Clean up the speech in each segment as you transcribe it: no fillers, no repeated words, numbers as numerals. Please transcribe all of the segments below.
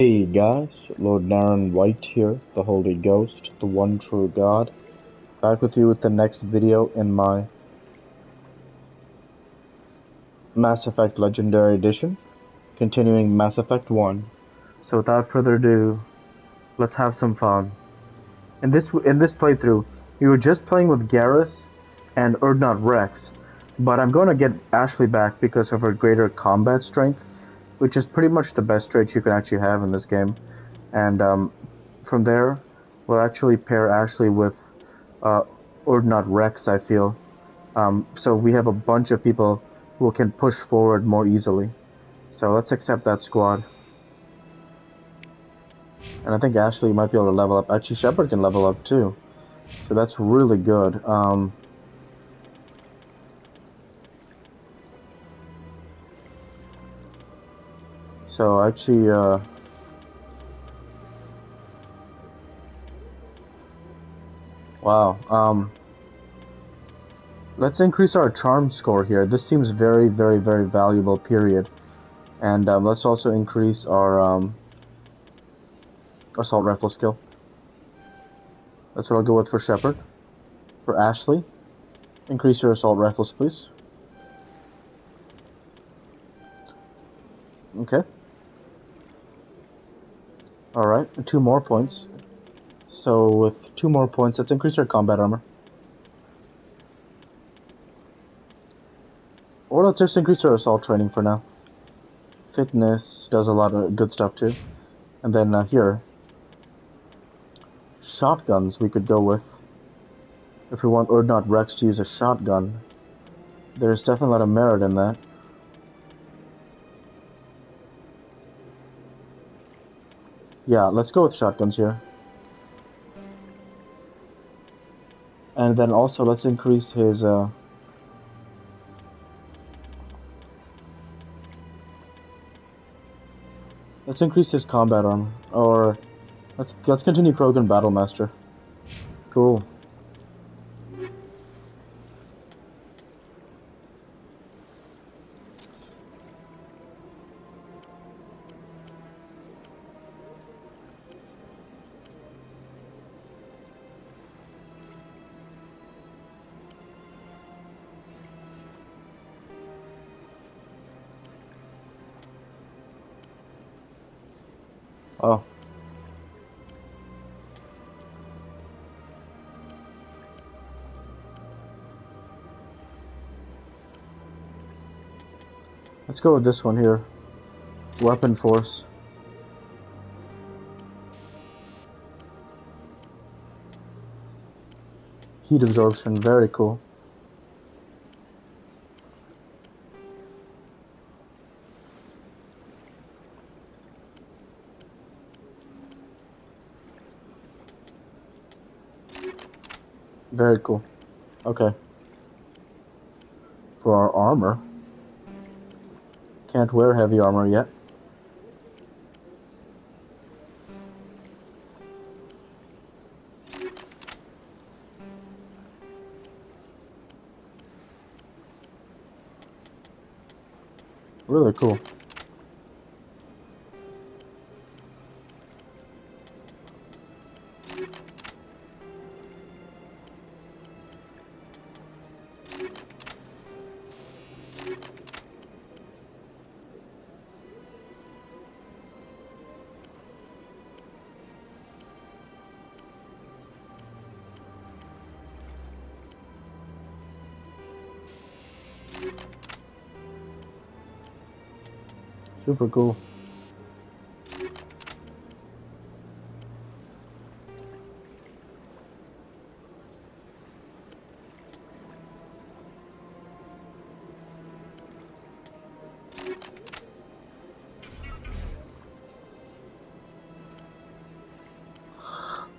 Hey guys, Lord Naren White here, the Holy Ghost, the one true God, back with you with the next video in my Mass Effect Legendary Edition, continuing Mass Effect 1. So without further ado, let's have some fun. In this playthrough, we were just playing with Garrus and Urdnot Rex, but I'm going to get Ashley back because of her greater combat strength, which is pretty much the best trait you can actually have in this game. And from there, we'll actually pair Ashley with uh, Urdnot Rex, I feel. So we have a bunch of people who can push forward more easily. So let's accept that squad. And I think Ashley might be able to level up. Actually, Shepard can level up too. So that's really good. So actually, wow. Let's increase our charm score here. This seems very, very, very valuable, period. And let's also increase our assault rifle skill. That's what I'll go with for Shepard. For Ashley, increase your assault rifles, please. Okay. Alright, 2 more points. So with 2 more points, let's increase our combat armor. Or let's just increase our assault training for now. Fitness does a lot of good stuff too. And then here, shotguns we could go with. If we want Urdnot Rex to use a shotgun, there's definitely a lot of merit in that. Yeah, let's go with shotguns here. And then also let's increase his combat armor. Or let's continue Krogan Battlemaster. Cool. Oh. Let's go with this one here. Weapon Force. Heat absorption, very cool. Very cool. Okay. For our armor. Can't wear heavy armor yet. Really cool. Super cool.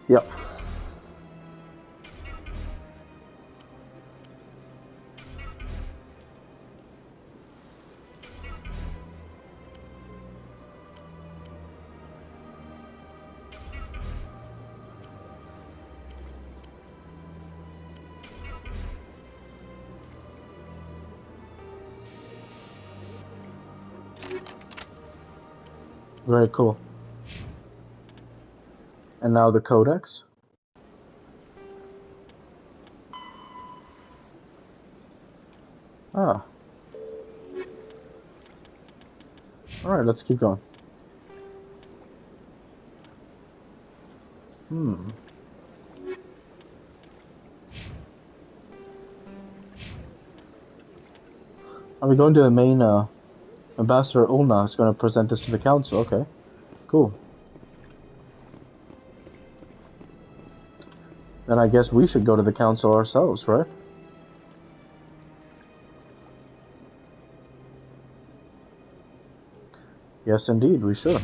Yep. Very cool. And now the codex. Ah. Alright, let's keep going. Are we going to the main, Ambassador Ulna is going to present this to the council? Okay. Cool. Then I guess we should go to the council ourselves, right? Yes, indeed, we should.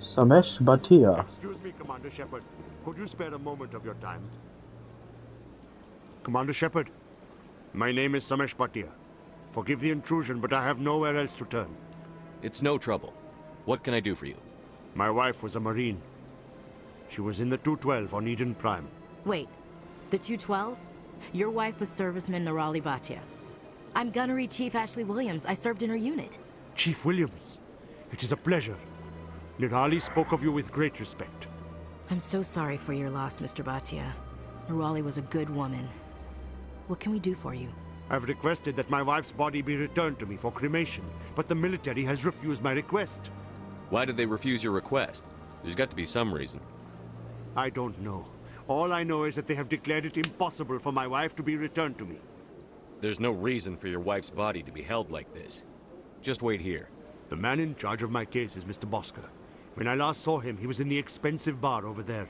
Samesh Bhatia. Excuse me, Commander Shepard. Could you spare a moment of your time? Commander Shepard, my name is Samesh Bhatia. Forgive the intrusion, but I have nowhere else to turn. It's no trouble. What can I do for you? My wife was a Marine. She was in the 212 on Eden Prime. Wait, the 212? Your wife was Serviceman Naren White. I'm Gunnery Chief Ashley Williams. I served in her unit. Chief Williams, it is a pleasure. Nirali spoke of you with great respect. I'm so sorry for your loss, Mr. Bhatia. Nirali was a good woman. What can we do for you? I've requested that my wife's body be returned to me for cremation, but the military has refused my request. Why did they refuse your request? There's got to be some reason. I don't know. All I know is that they have declared it impossible for my wife to be returned to me. There's no reason for your wife's body to be held like this. Just wait here. The man in charge of my case is Mr. Bosca. When I last saw him, he was in the expensive bar over there.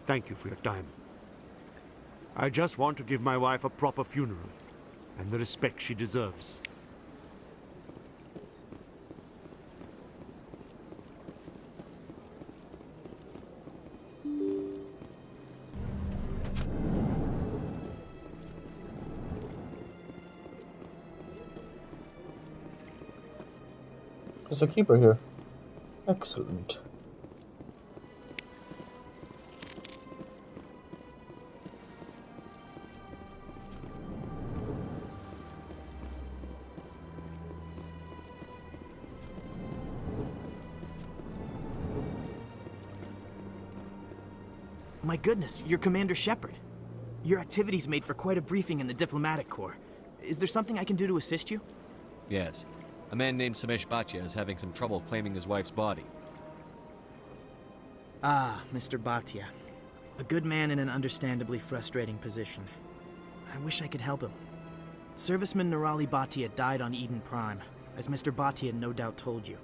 Thank you for your time. I just want to give my wife a proper funeral, and the respect she deserves. There's a keeper here. Excellent. My goodness, you're Commander Shepard. Your activities made for quite a briefing in the Diplomatic Corps. Is there something I can do to assist you? Yes. A man named Samesh Bhatia is having some trouble claiming his wife's body. Ah, Mr. Bhatia. A good man in an understandably frustrating position. I wish I could help him. Serviceman Naren Bhatia died on Eden Prime, as Mr. Bhatia no doubt told you.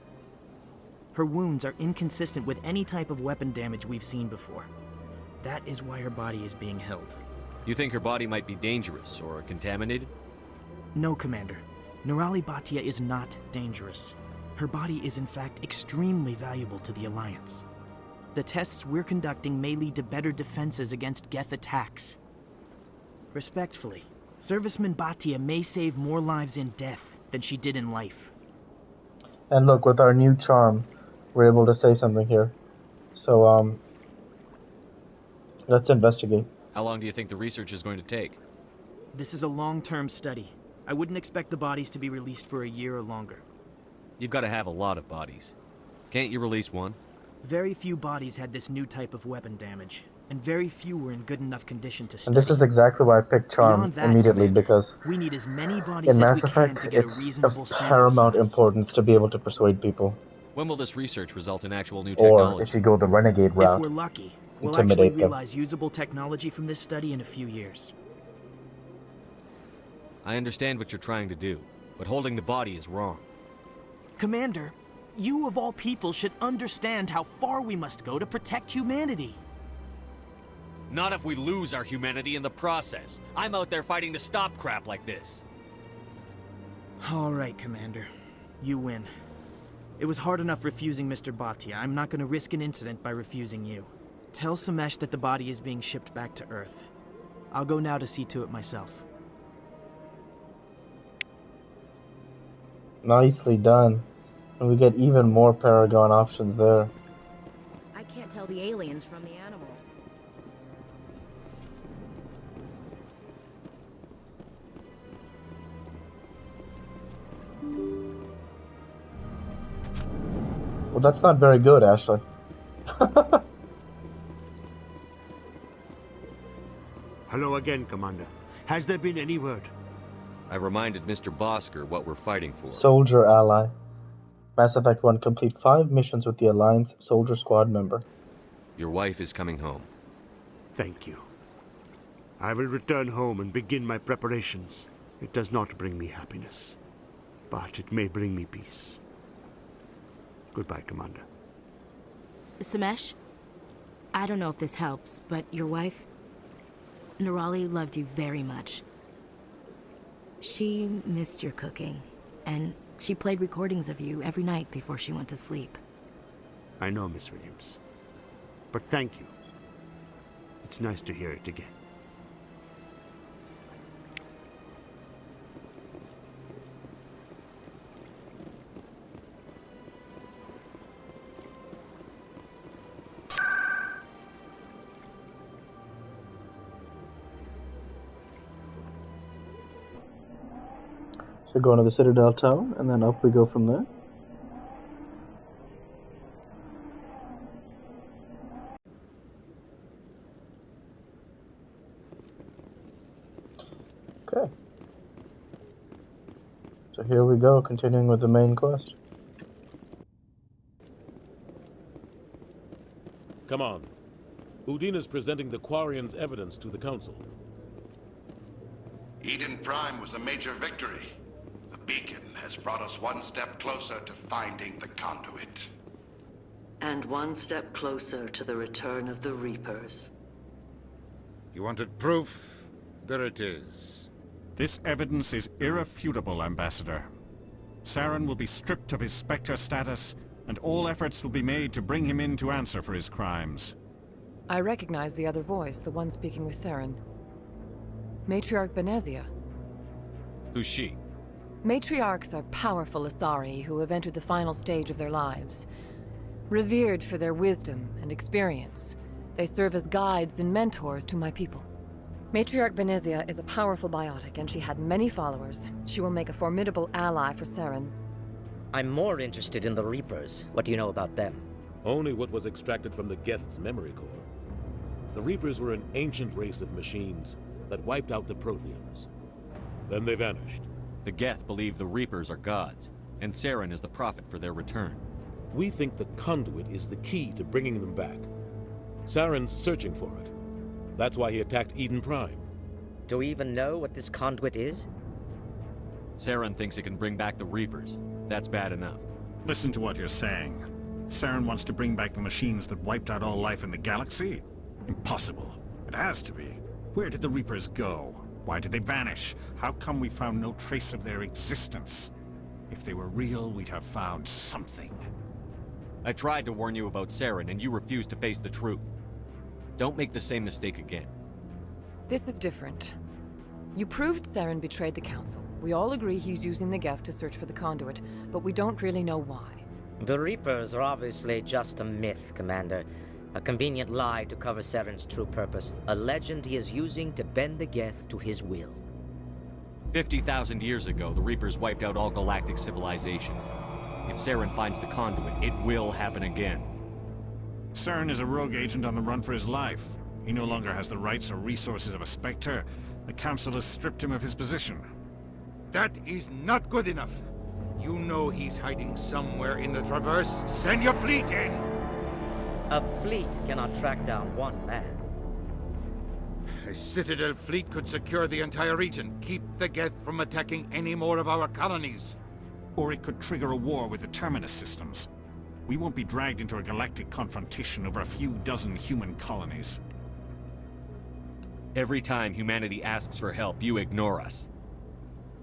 Her wounds are inconsistent with any type of weapon damage we've seen before. That is why her body is being held. You think her body might be dangerous or contaminated? No, Commander. Naren Bhatia is not dangerous. Her body is in fact extremely valuable to the Alliance. The tests we're conducting may lead to better defenses against Geth attacks. Respectfully, Serviceman Bhatia may save more lives in death than she did in life. And look, with our new charm, we're able to say something here. So, let's investigate. How long do you think the research is going to take? This is a long-term study. I wouldn't expect the bodies to be released for a year or longer. You've got to have a lot of bodies. Can't you release one? Very few bodies had this new type of weapon damage, and very few were in good enough condition to And study. this is exactly why I picked charm Beyond that, immediately, Commander, because we need as many bodies in as Mass we can Effect, to get a it's reasonable of sample paramount size. importance to be able to persuade people. When will this research result in actual new Or, technology? if you go the renegade If route, we're lucky, we'll actually intimidate them. realize usable technology from this study in a few years. I understand what you're trying to do, but holding the body is wrong. Commander, you of all people should understand how far we must go to protect humanity. Not if we lose our humanity in the process. I'm out there fighting to stop crap like this. All right, Commander. You win. It was hard enough refusing Mr. Bhatia. I'm not going to risk an incident by refusing you. Tell Samesh that the body is being shipped back to Earth. I'll go now to see to it myself. nicely done. And we get even more Paragon options there. I can't tell the aliens from the animals. Well, that's not very good, Ashley. Hello again, Commander. Has there been any word? I reminded Mr. Bosker what we're fighting for. Soldier ally. Mass Effect 1 complete 5 missions with the Alliance Soldier Squad member. Your wife is coming home. Thank you. I will return home and begin my preparations. It does not bring me happiness, but it may bring me peace. Goodbye, Commander. Samesh, I don't know if this helps, but your wife, Nerali, loved you very much. She missed your cooking, and she played recordings of you every night before she went to sleep. I know, Miss Williams. But thank you. It's nice to hear it again. So go into the Citadel Town, and then up we go from there. Okay. So here we go, continuing with the main quest. Come on. Udina's presenting the Quarians' evidence to the Council. Eden Prime was a major victory. The beacon has brought us one step closer to finding the conduit. And one step closer to the return of the Reapers. You wanted proof? There it is. This evidence is irrefutable, Ambassador. Saren will be stripped of his Spectre status, and all efforts will be made to bring him in to answer for his crimes. I recognize the other voice, the one speaking with Saren. Matriarch Benezia. Who's she? Matriarchs are powerful Asari who have entered the final stage of their lives. Revered for their wisdom and experience, they serve as guides and mentors to my people. Matriarch Benezia is a powerful biotic, and she had many followers. She will make a formidable ally for Saren. I'm more interested in the Reapers. What do you know about them? Only what was extracted from the Geth's memory core. The Reapers were an ancient race of machines that wiped out the Protheans. Then they vanished. The Geth believe the Reapers are gods, and Saren is the prophet for their return. We think the conduit is the key to bringing them back. Saren's searching for it. That's why he attacked Eden Prime. Do we even know what this conduit is? Saren thinks it can bring back the Reapers. That's bad enough. Listen to what you're saying. Saren wants to bring back the machines that wiped out all life in the galaxy? Impossible. It has to be. Where did the Reapers go? Why did they vanish? How come we found no trace of their existence? If they were real, we'd have found something. I tried to warn you about Saren, and you refused to face the truth. Don't make the same mistake again. This is different. You proved Saren betrayed the Council. We all agree he's using the Geth to search for the conduit, but we don't really know why. The Reapers are obviously just a myth, Commander. A convenient lie to cover Saren's true purpose. A legend he is using to bend the Geth to his will. 50,000 years ago, the Reapers wiped out all galactic civilization. If Saren finds the conduit, it will happen again. Saren is a rogue agent on the run for his life. He no longer has the rights or resources of a Spectre. The Council has stripped him of his position. That is not good enough. You know he's hiding somewhere in the Traverse. Send your fleet in! A fleet cannot track down one man. A Citadel fleet could secure the entire region, keep the Geth from attacking any more of our colonies. Or it could trigger a war with the Terminus systems. We won't be dragged into a galactic confrontation over a few dozen human colonies. Every time humanity asks for help, you ignore us.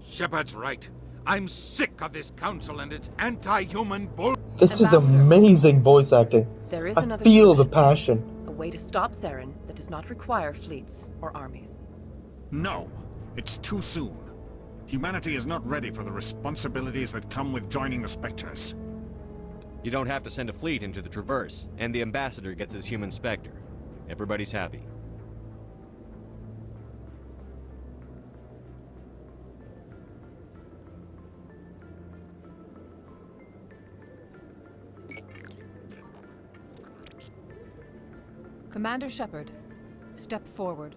Shepard's right. I'm sick of this council and its anti-human bull. This is amazing voice acting. There is I another feel the solution. passion. A way to stop Saren that does not require fleets or armies. No, it's too soon. Humanity is not ready for the responsibilities that come with joining the Spectres. You don't have to send a fleet into the Traverse, and the Ambassador gets his human Spectre. Everybody's happy. Commander Shepard, step forward.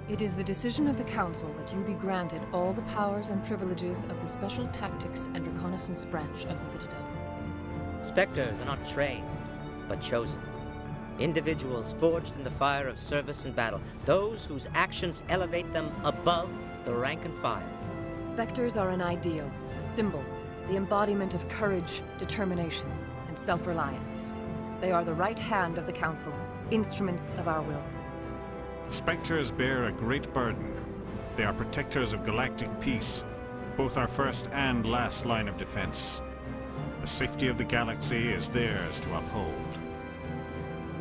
It is the decision of the Council that you be granted all the powers and privileges of the Special Tactics and Reconnaissance branch of the Citadel. Spectres are not trained, but chosen. Individuals forged in the fire of service and battle, those whose actions elevate them above the rank and file. Spectres are an ideal, a symbol, the embodiment of courage, determination, and self-reliance. They are the right hand of the Council, instruments of our will. Spectres bear a great burden. They are protectors of galactic peace, both our first and last line of defense. The safety of the galaxy is theirs to uphold.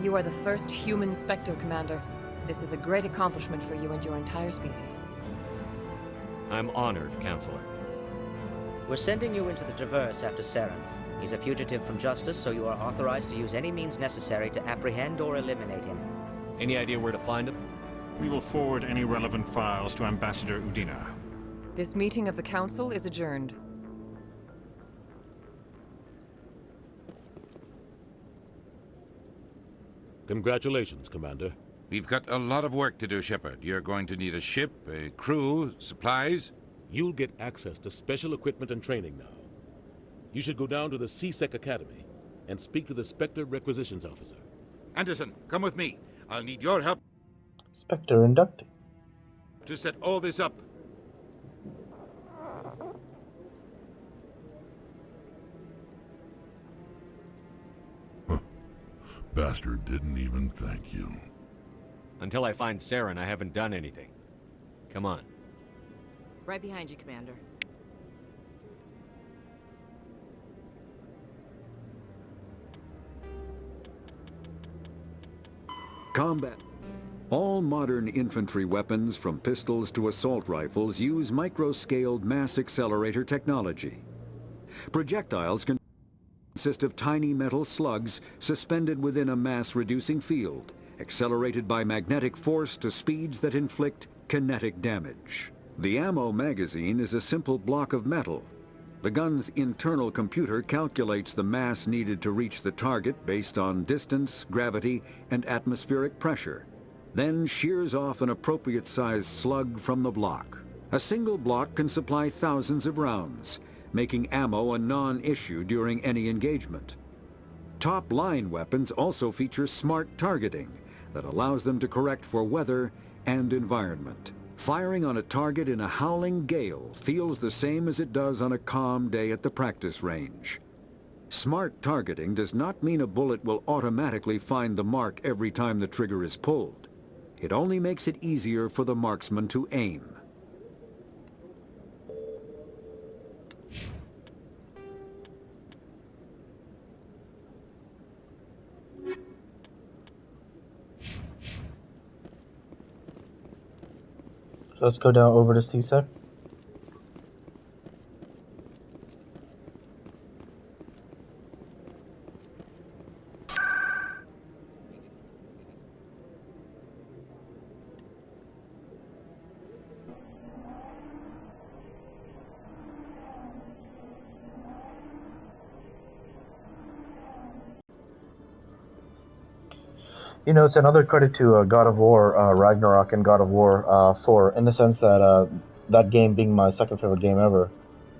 You are the first human Spectre, Commander. This is a great accomplishment for you and your entire species. I'm honored, Counselor. We're sending you into the Traverse after Saren. He's a fugitive from justice, so you are authorized to use any means necessary to apprehend or eliminate him. Any idea where to find him? We will forward any relevant files to Ambassador Udina. This meeting of the Council is adjourned. Congratulations, Commander. We've got a lot of work to do, Shepard. You're going to need a ship, a crew, supplies. You'll get access to special equipment and training now. You should go down to the CSEC Academy and speak to the Spectre Requisitions Officer. Anderson, come with me. I'll need your help Spectre inductee. to set all this up. Bastard didn't even thank you. Until I find Saren, I haven't done anything. Come on. Right behind you, Commander. Combat. All modern infantry weapons, from pistols to assault rifles, use micro-scaled mass accelerator technology. Projectiles can consist of tiny metal slugs suspended within a mass-reducing field, accelerated by magnetic force to speeds that inflict kinetic damage. The ammo magazine is a simple block of metal. The gun's internal computer calculates the mass needed to reach the target based on distance, gravity, and atmospheric pressure, then shears off an appropriate-sized slug from the block. A single block can supply thousands of rounds, making ammo a non-issue during any engagement. Top-line weapons also feature smart targeting that allows them to correct for weather and environment. Firing on a target in a howling gale feels the same as it does on a calm day at the practice range. Smart targeting does not mean a bullet will automatically find the mark every time the trigger is pulled. It only makes it easier for the marksman to aim. Let's go down over to CSEC. You know, it's another credit to God of War, Ragnarok, and God of War 4, in the sense that that game being my second favorite game ever,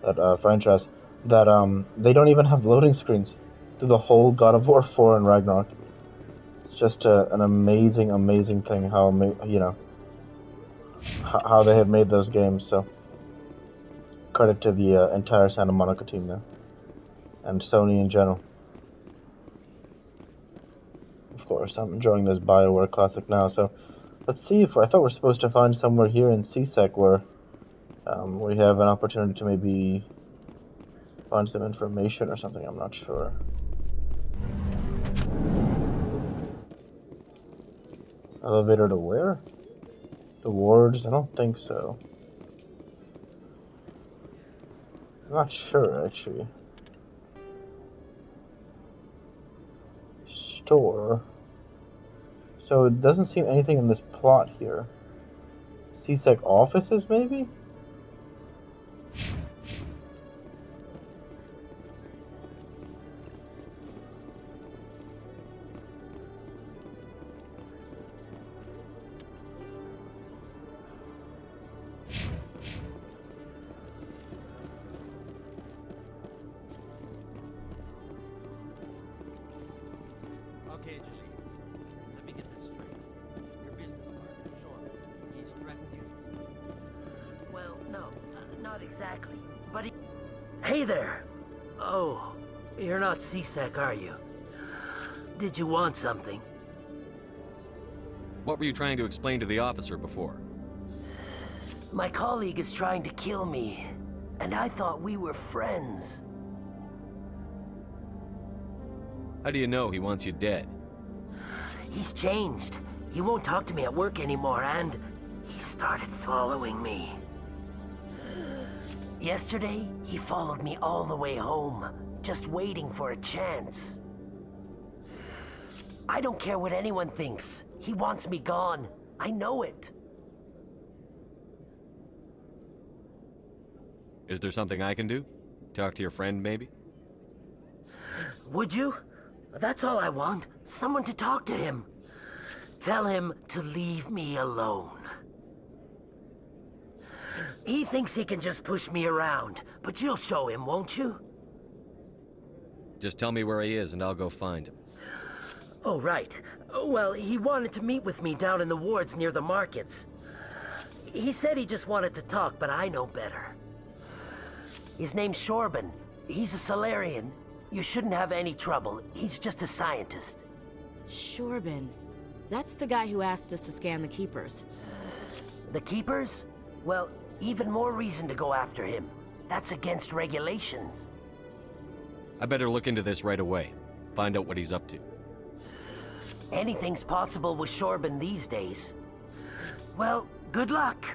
that franchise, that they don't even have loading screens through the whole God of War 4 and Ragnarok. It's just an amazing, amazing thing how how they have made those games. So credit to the entire Santa Monica team there, and Sony in general. Of course, I'm enjoying this BioWare classic now, so let's see if I thought we're supposed to find somewhere here in CSEC where we have an opportunity to maybe find some information or something. I'm not sure. Elevator to where? The wards? I don't think so. not sure, actually. Store. So it doesn't seem anything in this plot here. CSEC offices, maybe? Okay, Julie. Let me get this straight. Your business partner, Short, he's threatened you. Well, no, not exactly. But he... Hey there! Oh, you're not CSEC, are you? Did you want something? What were you trying to explain to the officer before? My colleague is trying to kill me, and I thought we were friends. How do you know he wants you dead? He's changed. He won't talk to me at work anymore, and he started following me. Yesterday, he followed me all the way home, just waiting for a chance. I don't care what anyone thinks. He wants me gone. I know it. Is there something I can do? Talk to your friend, maybe? Would you? That's all I want. Someone to talk to him. Tell him to leave me alone. He thinks he can just push me around, but you'll show him, won't you? Just tell me where he is and I'll go find him. Oh, right. Well, he wanted to meet with me down in the wards near the markets. He said he just wanted to talk, but I know better. His name's Shorban. He's a Solarian. You shouldn't have any trouble. He's just a scientist. Shorban. That's the guy who asked us to scan the Keepers. The Keepers? Well, even more reason to go after him. That's against regulations. I better look into this right away. Find out what he's up to. Anything's possible with Shorban these days. Well, good luck.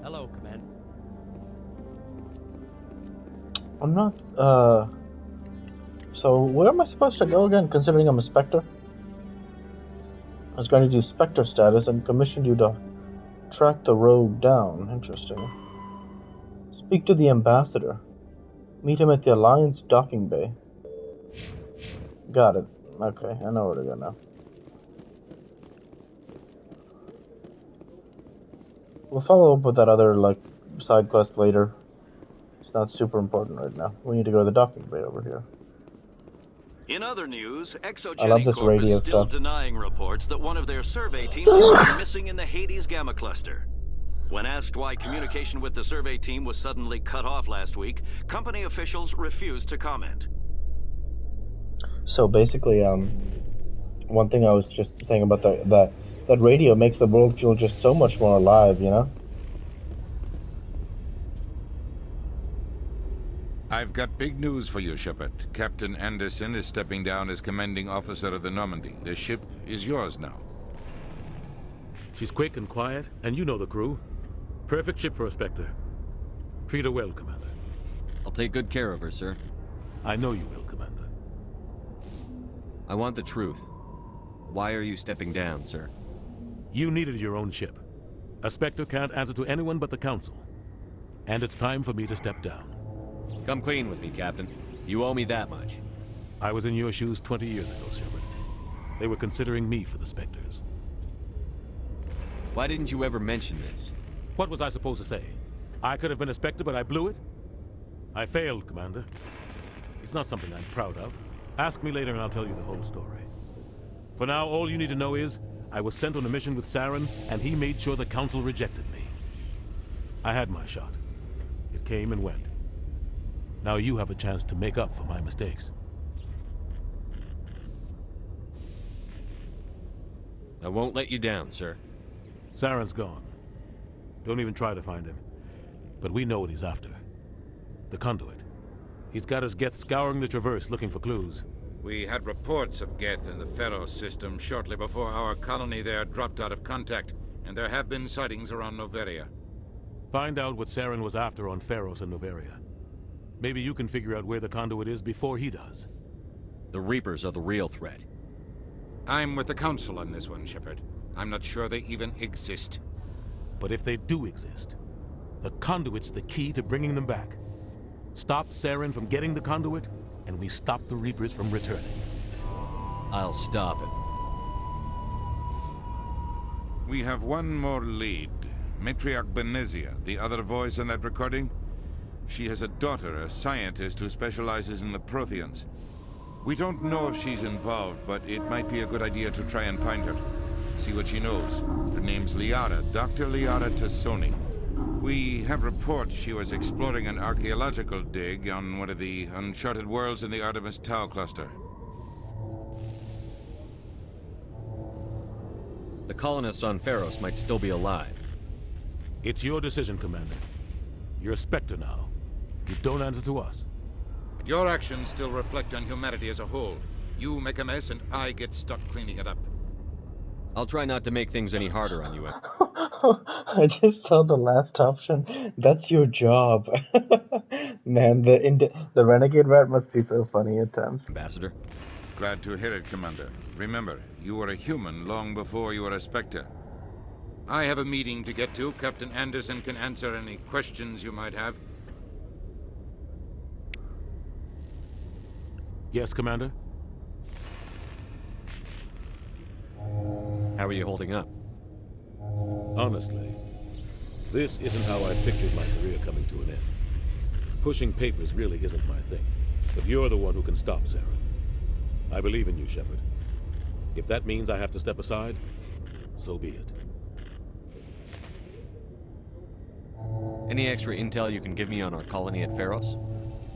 Hello, Commander. I'm not, So where am I supposed to go again, considering I'm a Spectre? I was going to do Spectre status and commissioned you to track the rogue down. Interesting. Speak to the Ambassador. Meet him at the Alliance docking bay. Got it. Okay, I know where to go now. We'll follow up with that other, side quest later. It's not super important right now. We need to go to the docking bay over here. In other news, I love Exogenic this Corp radio is still stuff. denying reports that one of their survey teams is found missing in the Hades Gamma Cluster. When asked why communication with the survey team was suddenly cut off last week, company officials refused to comment. So basically, one thing I was just saying about that radio makes the world feel just so much more alive, you know? I've got big news for you, Shepard. Captain Anderson is stepping down as commanding officer of the Normandy. The ship is yours now. She's quick and quiet, and you know the crew. Perfect ship for a Spectre. Treat her well, Commander. I'll take good care of her, sir. I know you will, Commander. I want the truth. Why are you stepping down, sir? You needed your own ship. A Spectre can't answer to anyone but the Council. And it's time for me to step down. Come clean with me, Captain. You owe me that much. I was in your shoes 20 years ago, Shepard. They were considering me for the Spectres. Why didn't you ever mention this? What was I supposed to say? I could have been a Spectre, but I blew it? I failed, Commander. It's not something I'm proud of. Ask me later and I'll tell you the whole story. For now, all you need to know is, I was sent on a mission with Saren, and he made sure the Council rejected me. I had my shot. It came and went. Now you have a chance to make up for my mistakes. I won't let you down, sir. Saren's gone. Don't even try to find him. But we know what he's after. The conduit. He's got his Geth scouring the Traverse looking for clues. We had reports of Geth in the Pharos system shortly before our colony there dropped out of contact, and there have been sightings around Noveria. Find out what Saren was after on Pharos and Noveria. Maybe you can figure out where the conduit is before he does. The Reapers are the real threat. I'm with the Council on this one, Shepard. I'm not sure they even exist. But if they do exist, the conduit's the key to bringing them back. Stop Saren from getting the conduit, and we stop the Reapers from returning. I'll stop it. We have one more lead. Matriarch Benezia, the other voice in that recording. She has a daughter, a scientist who specializes in the Protheans. We don't know if she's involved, but it might be a good idea to try and find her. See what she knows. Her name's Liara, Dr. Liara Tassoni. We have reports she was exploring an archaeological dig on one of the uncharted worlds in the Artemis Tau cluster. The colonists on Pharos might still be alive. It's your decision, Commander. You're a Spectre now. You don't answer to us. But your actions still reflect on humanity as a whole. You make a mess and I get stuck cleaning it up. I'll try not to make things any harder on you. I just saw the last option. That's your job. Man, the renegade rat must be so funny at times. Ambassador? Glad to hear it, Commander. Remember, you were a human long before you were a Spectre. I have a meeting to get to. Captain Anderson can answer any questions you might have. Yes, Commander? How are you holding up? Honestly, this isn't how I pictured my career coming to an end. Pushing papers really isn't my thing, but you're the one who can stop Saren. I believe in you, Shepard. If that means I have to step aside, so be it. Any extra intel you can give me on our colony at Pharos?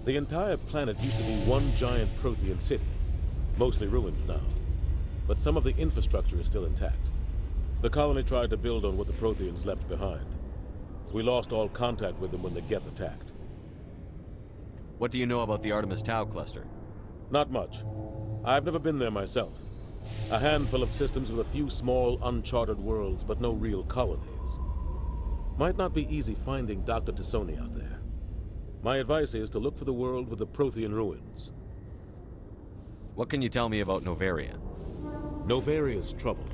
The entire planet used to be one giant Prothean city, mostly ruins now. But some of the infrastructure is still intact. The colony tried to build on what the Protheans left behind. We lost all contact with them when the Geth attacked. What do you know about the Artemis Tau cluster? Not much. I've never been there myself. A handful of systems with a few small, uncharted worlds, but no real colonies. Might not be easy finding Dr. Tassoni out there. My advice is to look for the world with the Prothean ruins. What can you tell me about Noveria? Noveria's trouble.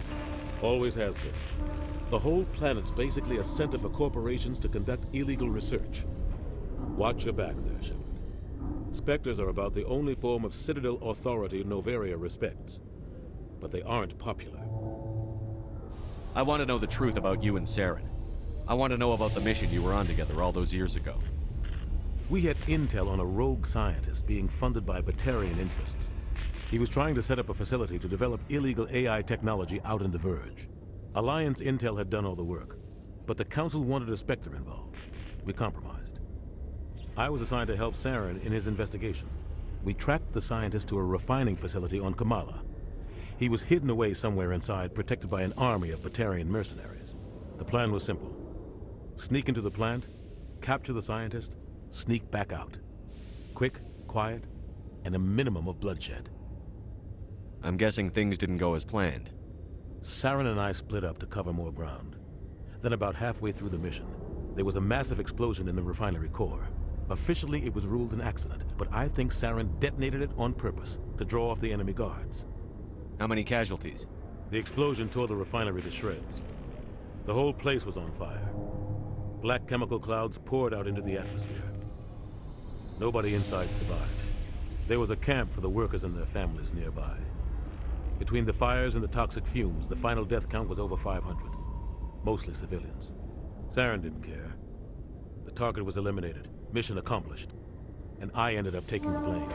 Always has been. The whole planet's basically a center for corporations to conduct illegal research. Watch your back there, Shepard. Spectres are about the only form of Citadel authority Noveria respects. But they aren't popular. I want to know the truth about you and Saren. I want to know about the mission you were on together all those years ago. We had intel on a rogue scientist being funded by Batarian interests. He was trying to set up a facility to develop illegal AI technology out in the Verge. Alliance intel had done all the work, but the Council wanted a Spectre involved. We compromised. I was assigned to help Saren in his investigation. We tracked the scientist to a refining facility on Kamala. He was hidden away somewhere inside, protected by an army of Batarian mercenaries. The plan was simple. Sneak into the plant, capture the scientist, sneak back out. Quick, quiet, and a minimum of bloodshed. I'm guessing things didn't go as planned. Saren and I split up to cover more ground. Then about halfway through the mission, there was a massive explosion in the refinery core. Officially, it was ruled an accident, but I think Saren detonated it on purpose to draw off the enemy guards. How many casualties? The explosion tore the refinery to shreds. The whole place was on fire. Black chemical clouds poured out into the atmosphere. Nobody inside survived. There was a camp for the workers and their families nearby. Between the fires and the toxic fumes, the final death count was over 500. Mostly civilians. Saren didn't care. The target was eliminated. Mission accomplished. And I ended up taking the blame.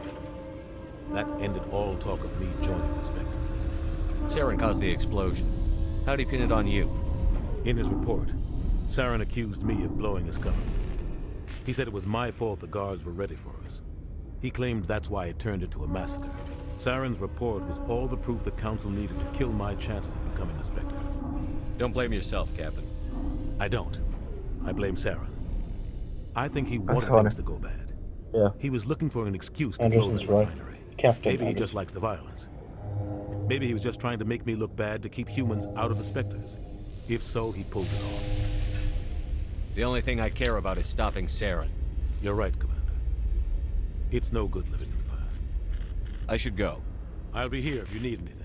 That ended all talk of me joining the Spectres. Saren caused the explosion. How'd he pin it on you? In his report, Saren accused me of blowing his cover. He said it was my fault the guards were ready for us. He claimed that's why it turned into a massacre. Saren's report was all the proof the Council needed to kill my chances of becoming a Spectre. Don't blame yourself, Captain. I don't. I blame Saren. I think he That's wanted funny. things to go bad. Yeah. He was looking for an excuse to blow Anderson's the right. refinery. Captain Maybe he Anderson. just likes the violence. Maybe he was just trying to make me look bad to keep humans out of the Spectres. If so, he pulled it off. The only thing I care about is stopping Saren. You're right, Commander. It's no good living in the past. I should go. I'll be here if you need anything.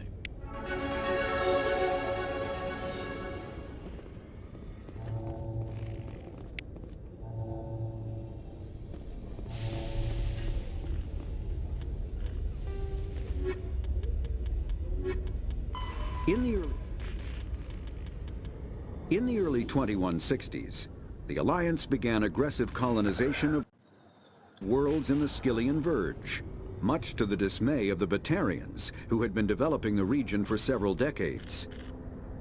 In the early 2160s, the Alliance began aggressive colonization of worlds in the Skyllian Verge, much to the dismay of the Batarians, who had been developing the region for several decades.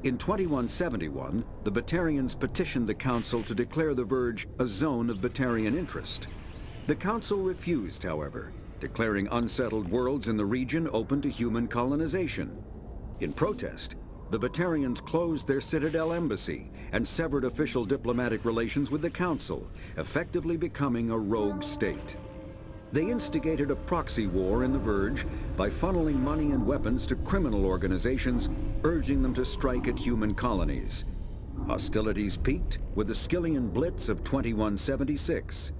In 2171, the Batarians petitioned the Council to declare the Verge a zone of Batarian interest. The Council refused, however, declaring unsettled worlds in the region open to human colonization. In protest, the Batarians closed their Citadel embassy and severed official diplomatic relations with the Council, effectively becoming a rogue state. They instigated a proxy war in the Verge by funneling money and weapons to criminal organizations, urging them to strike at human colonies. Hostilities peaked with the Skyllian Blitz of 2176,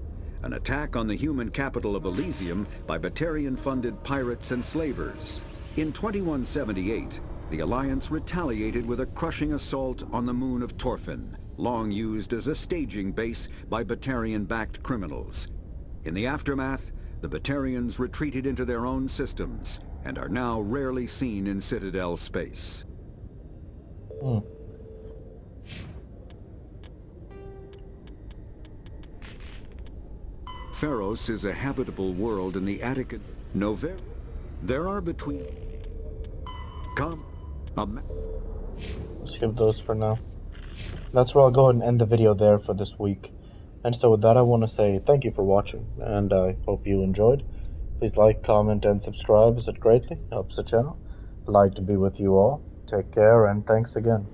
an attack on the human capital of Elysium by Batarian-funded pirates and slavers. In 2178, the Alliance retaliated with a crushing assault on the moon of Torfin, long used as a staging base by Batarian-backed criminals. In the aftermath, the Batarians retreated into their own systems and are now rarely seen in Citadel space. Pharos is a habitable world in the Attica. There are between... Skip those for now. That's where I'll go ahead and end the video there for this week. And so with that, I want to say thank you for watching, and I hope you enjoyed. Please like, comment, and subscribe, as it greatly helps the channel. I'd like to be with you all. Take care, and thanks again.